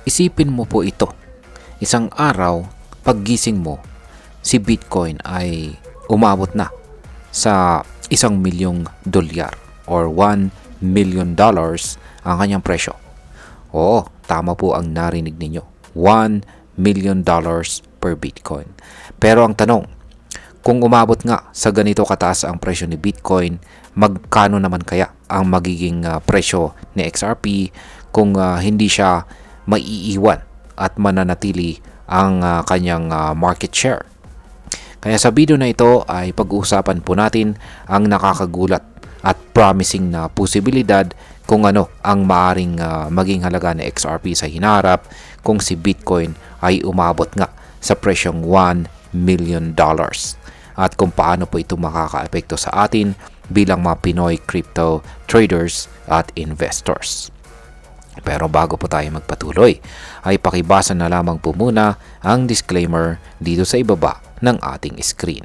Isipin mo po ito. Isang araw, paggising mo, si Bitcoin ay umabot na sa $1,000,000 or $1,000,000 ang kanyang presyo. Oo, tama po ang narinig ninyo. $1,000,000 per Bitcoin. Pero ang tanong, kung umabot nga sa ganito kataas ang presyo ni Bitcoin, magkano naman kaya ang magiging presyo ni XRP kung hindi siya maiiwan at mananatili ang kanyang market share? Kaya sa video na ito ay pag-uusapan po natin ang nakakagulat at promising na posibilidad kung ano ang maaring maging halaga ng XRP sa hinaharap kung si Bitcoin ay umabot nga sa presyong $1,000,000 at kung paano po ito makakaapekto sa atin bilang mga Pinoy crypto traders at investors. Pero bago po tayo magpatuloy, ay pakibasa na lamang po muna ang disclaimer dito sa ibaba ng ating screen.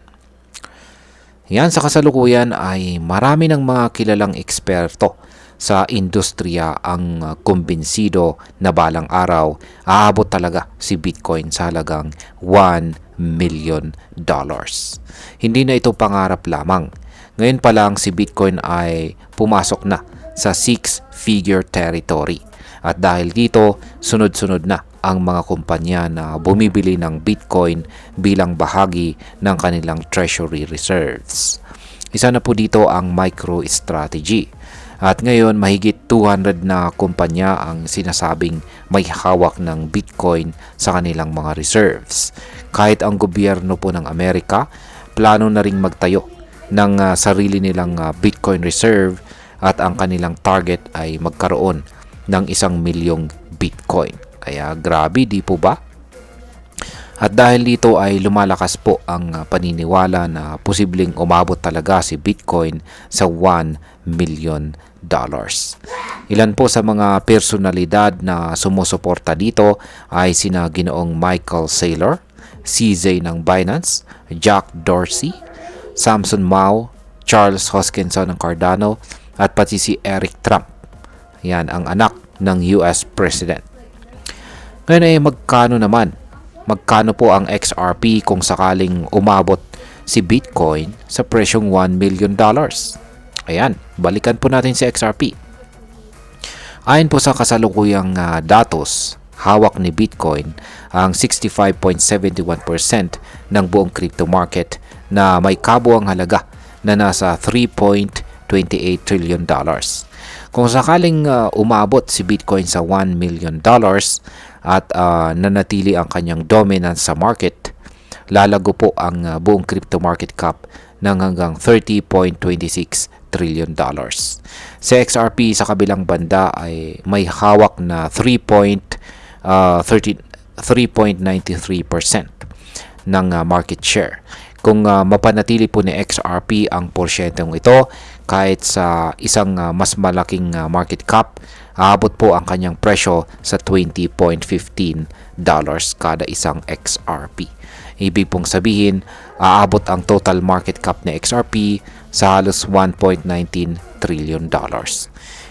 Yan, sa kasalukuyan ay marami ng mga kilalang eksperto sa industriya ang kumbinsido na balang araw aabot talaga si Bitcoin sa halagang $1,000,000. Hindi na ito pangarap lamang. Ngayon pa lang si Bitcoin ay pumasok na sa six-figure territory. At dahil dito, sunod-sunod na ang mga kumpanya na bumibili ng Bitcoin bilang bahagi ng kanilang treasury reserves. Isa na po dito ang MicroStrategy. At ngayon, mahigit 200 na kumpanya ang sinasabing may hawak ng Bitcoin sa kanilang mga reserves. Kahit ang gobyerno po ng Amerika, plano na ring magtayo ng sarili nilang Bitcoin reserve at ang kanilang target ay magkaroon ng 1,000,000 Bitcoin. Kaya grabe, di po ba? At dahil dito ay lumalakas po ang paniniwala na posibleng umabot talaga si Bitcoin sa $1,000,000. Ilan po sa mga personalidad na sumusuporta dito ay sina Ginoong Michael Saylor, CZ ng Binance, Jack Dorsey, Samson Mow, Charles Hoskinson ng Cardano, at pati si Eric Trump. Yan ang anak ng US President. Ngayon ay magkano po ang XRP kung sakaling umabot si Bitcoin sa presyong $1,000,000? Ayan, balikan po natin si XRP. Ayon po sa kasalukuyang datos, hawak ni Bitcoin ang 65.71% ng buong crypto market na may kabuang halaga na nasa $3.28 trillion. Kung sakaling umabot si Bitcoin sa $1,000,000 at nanatili ang kanyang dominance sa market, lalago po ang buong crypto market cap ng hanggang $30.26 trillion. Si XRP sa kabilang banda ay may hawak na 3.93% ng market share. Kung mapanatili po ni XRP ang porsyentong ito kahit sa isang mas malaking market cap, aabot po ang kanyang presyo sa $20.15 kada isang XRP. Ibig pong sabihin, aabot ang total market cap ni XRP sa halos $1.19 trillion.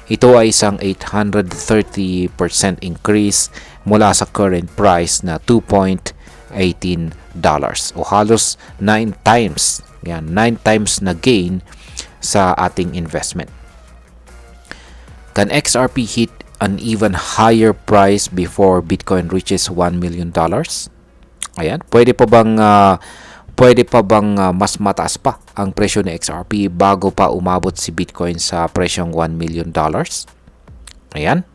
Ito ay isang 830% increase mula sa current price na $2.18 o halos 9 times. Yan, 9 times na gain sa ating investment. Can XRP hit an even higher price before Bitcoin reaches $1,000,000? Ayan, pwede pa bang mas mataas pa ang presyo ni XRP bago pa umabot si Bitcoin sa presyong $1,000,000? Ayan.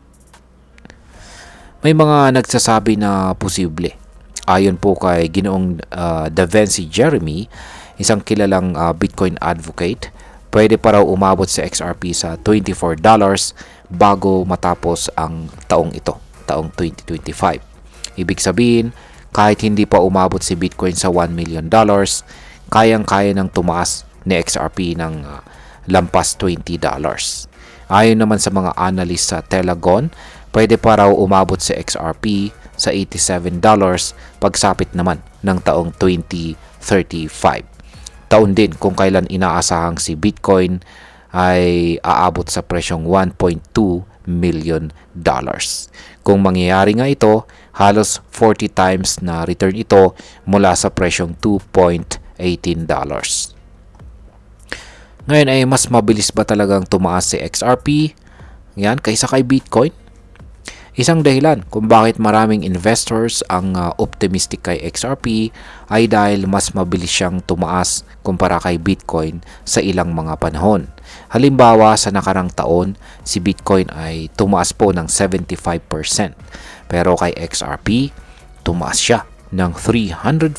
May mga nagsasabi na posible. Ayon po kay Ginoong Davency Jeremy, isang kilalang Bitcoin advocate, pwede pa raw umabot si XRP sa $24 bago matapos ang taong ito, taong 2025. Ibig sabihin, kahit hindi pa umabot si Bitcoin sa $1,000,000, kayang-kaya ng tumaas ni XRP ng lampas $20. Ayon naman sa mga analyst sa Telegon, pwede pa raw umabot si XRP sa $87 pagsapit naman ng taong 2035. Taon din kung kailan inaasahang si Bitcoin ay aabot sa presyong $1.2 million. Kung mangyayari nga ito, halos 40 times na return ito mula sa presyong $2.18. Ngayon ay mas mabilis ba talagang tumaas si XRP yan kaysa kay Bitcoin? Isang dahilan kung bakit maraming investors ang optimistic kay XRP ay dahil mas mabilis siyang tumaas kumpara kay Bitcoin sa ilang mga panahon. Halimbawa, sa nakarang taon, si Bitcoin ay tumaas po ng 75%. Pero kay XRP, tumaas siya ng 350%.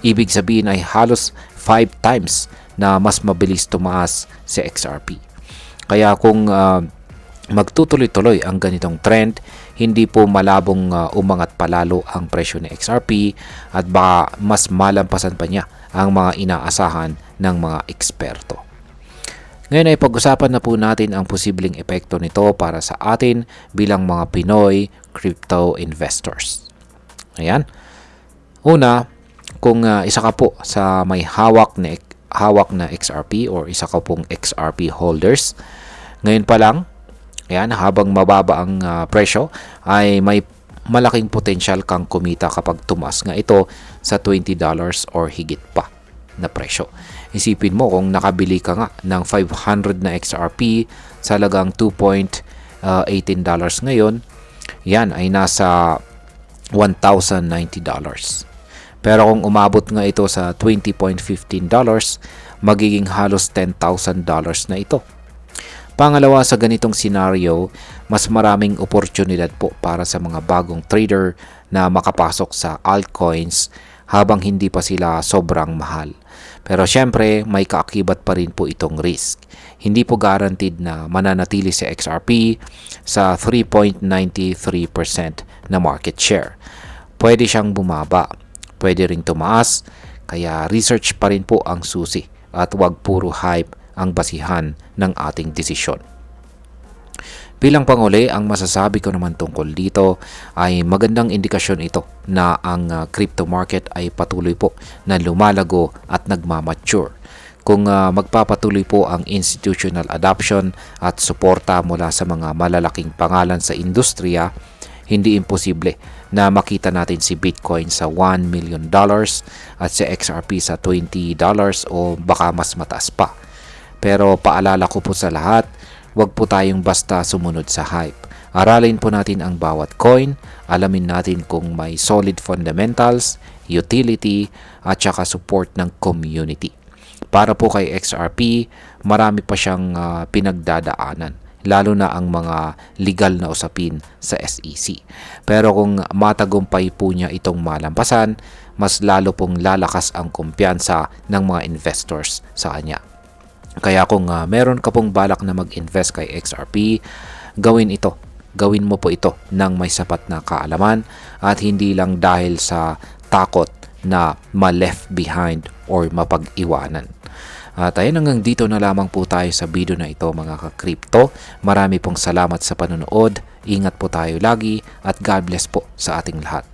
Ibig sabihin ay halos 5 times na mas mabilis tumaas si XRP. Kaya kung magtutuloy-tuloy ang ganitong trend, hindi po malabong umangat palalo ang presyo ni XRP at baka mas malampasan pa niya ang mga inaasahan ng mga eksperto. Ngayon ay pag-usapan na po natin ang posibleng epekto nito para sa atin bilang mga Pinoy crypto investors. Ayan. Una, kung isa ka po sa may hawak na XRP or isa ka pong XRP holders, ngayon pa lang, ayan, habang mababa ang presyo, ay may malaking potensyal kang kumita kapag tumas nga ito sa $20 or higit pa na presyo. Isipin mo kung nakabili ka nga ng 500 na XRP sa halagang $2.18 ngayon, yan ay nasa $1,090. Pero kung umabot nga ito sa $20.15, magiging halos $10,000 na ito. Pangalawa, sa ganitong scenario, mas maraming oportunidad po para sa mga bagong trader na makapasok sa altcoins habang hindi pa sila sobrang mahal. Pero syempre, may kaakibat pa rin po itong risk. Hindi po guaranteed na mananatili si XRP sa 3.93% na market share. Pwede siyang bumaba, pwede ring tumaas, kaya research pa rin po ang susi at wag puro hype ang basihan ng ating desisyon. Bilang panghuli, ang masasabi ko naman tungkol dito ay magandang indikasyon ito na ang crypto market ay patuloy po na lumalago at nagmamature. Kung magpapatuloy po ang institutional adoption at suporta mula sa mga malalaking pangalan sa industriya, hindi imposible na makita natin si Bitcoin sa $1 million at si XRP sa $20 o baka mas mataas pa. Pero paalala ko po sa lahat, huwag po tayong basta sumunod sa hype. Aralin po natin ang bawat coin, alamin natin kung may solid fundamentals, utility, at saka support ng community. Para po kay XRP, marami pa siyang pinagdadaanan, lalo na ang mga legal na usapin sa SEC. Pero kung matagumpay po niya itong malampasan, mas lalo pong lalakas ang kumpiyansa ng mga investors sa kanya. Kaya kung meron ka pong balak na mag-invest kay XRP, gawin mo po ito ng may sapat na kaalaman at hindi lang dahil sa takot na ma-left behind or mapag-iwanan. At ayun, hanggang dito na lamang po tayo sa video na ito mga ka-crypto. Marami pong salamat sa panonood. Ingat po tayo lagi at God bless po sa ating lahat.